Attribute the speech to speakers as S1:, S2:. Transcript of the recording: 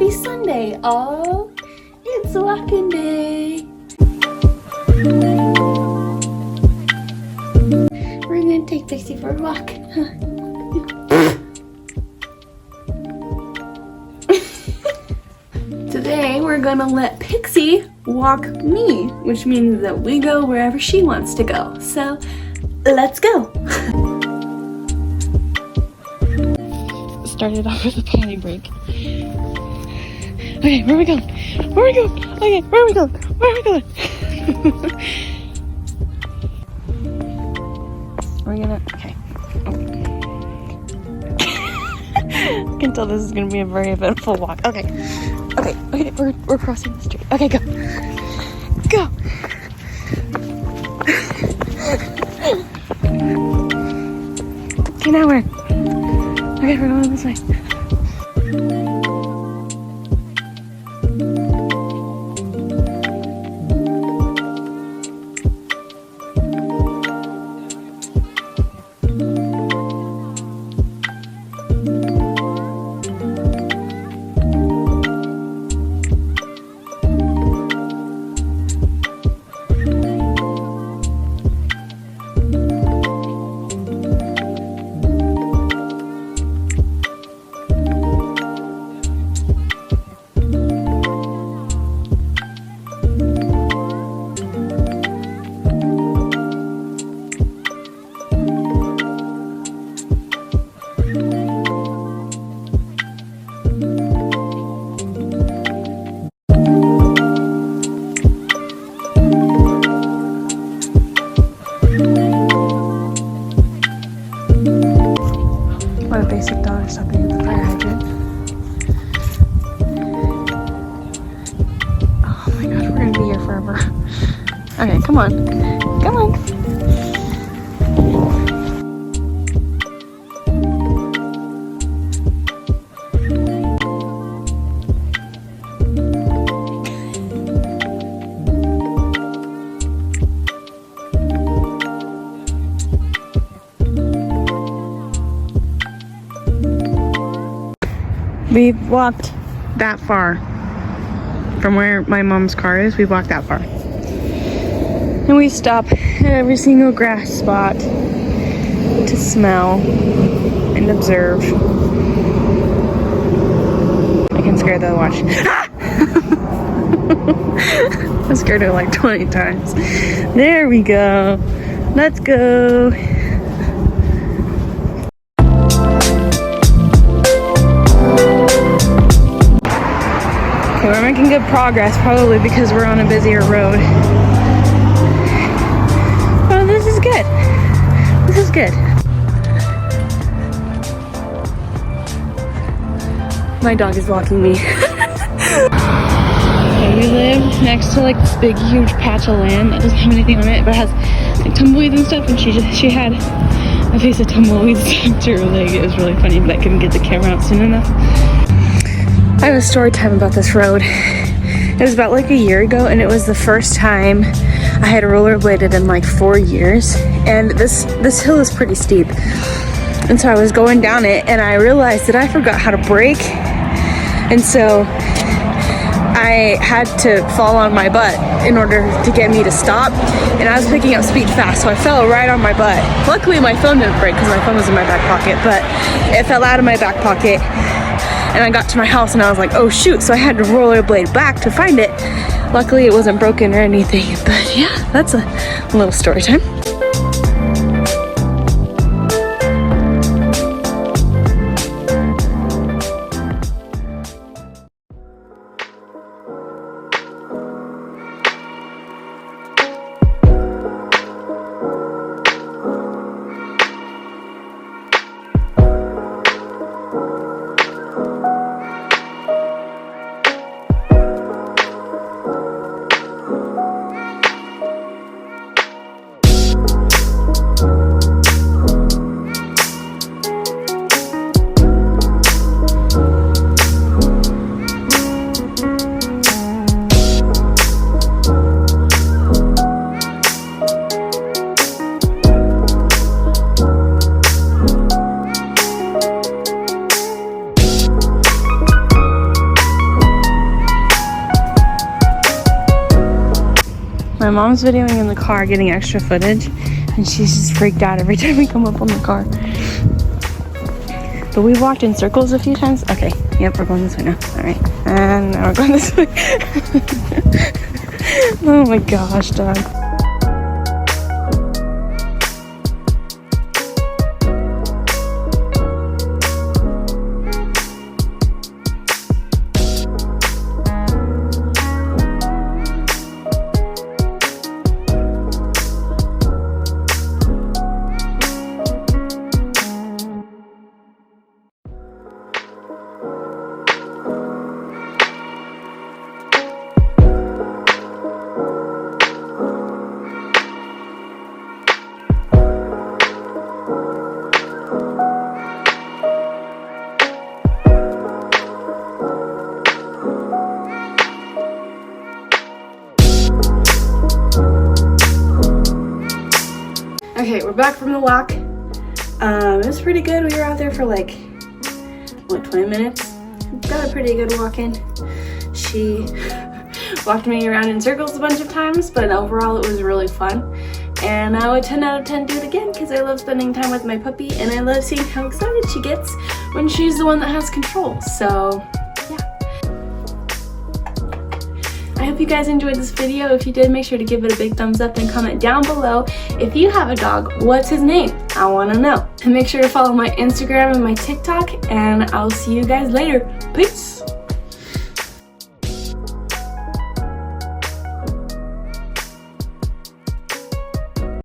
S1: Happy Sunday. Oh, it's walking day. We're gonna take Pixie for a walk. Today we're gonna let Pixie walk me, which means that we go wherever she wants to go. So let's go. Started off with a potty break. Okay, where are we going? Where are we going? Okay, where are we going? Where are we going? We're gonna, okay. I can tell this is gonna be a very eventful walk. Okay, we're crossing the street. Okay, go. Go. Okay, now where? Okay, we're going this way. What a basic dog stopping at the fire hydrant. Oh my god, we're gonna be here forever. Okay, come on. Come on. We've walked that far from where my mom's car is. We've walked that far. And we stop at every single grass spot to smell and observe. I can scare the watch. I scared her like 20 times. There we go. Let's go. We're making good progress, probably because we're on a busier road. Oh, this is good. This is good. My dog is walking me. Okay, we live next to like this big, huge patch of land that doesn't have anything on it, but has like tumbleweeds and stuff. And she had a piece of tumbleweeds stuck to her leg. It was really funny, but I couldn't get the camera out soon enough. I have a story time about this road. It was about like a year ago, and it was the first time I had rollerbladed in like 4 years. And this hill is pretty steep, and so I was going down it, and I realized that I forgot how to brake, and so I had to fall on my butt in order to get me to stop. And I was picking up speed fast, so I fell right on my butt. Luckily, my phone didn't break because my phone was in my back pocket, but it fell out of my back pocket. And I got to my house and I was like, oh shoot, so I had to rollerblade back to find it. Luckily it wasn't broken or anything, but yeah, that's a little story time. My mom's videoing in the car, getting extra footage, and she's just freaked out every time we come up on the car. But we walked in circles a few times. Okay, yep, we're going this way now. All right, and now we're going this way. Oh my gosh, dog. Okay, we're back from the walk. It was pretty good. We were out there for like, what, 20 minutes? Got a pretty good walk in. She walked me around in circles a bunch of times, but overall it was really fun. And I would 10 out of 10 do it again because I love spending time with my puppy and I love seeing how excited she gets when she's the one that has control. So, yeah. I hope you guys enjoyed this video. If you did, make sure to give it a big thumbs up and comment down below. If you have a dog, what's his name? I want to know. And make sure to follow my Instagram and my TikTok, and I'll see you guys later. Peace!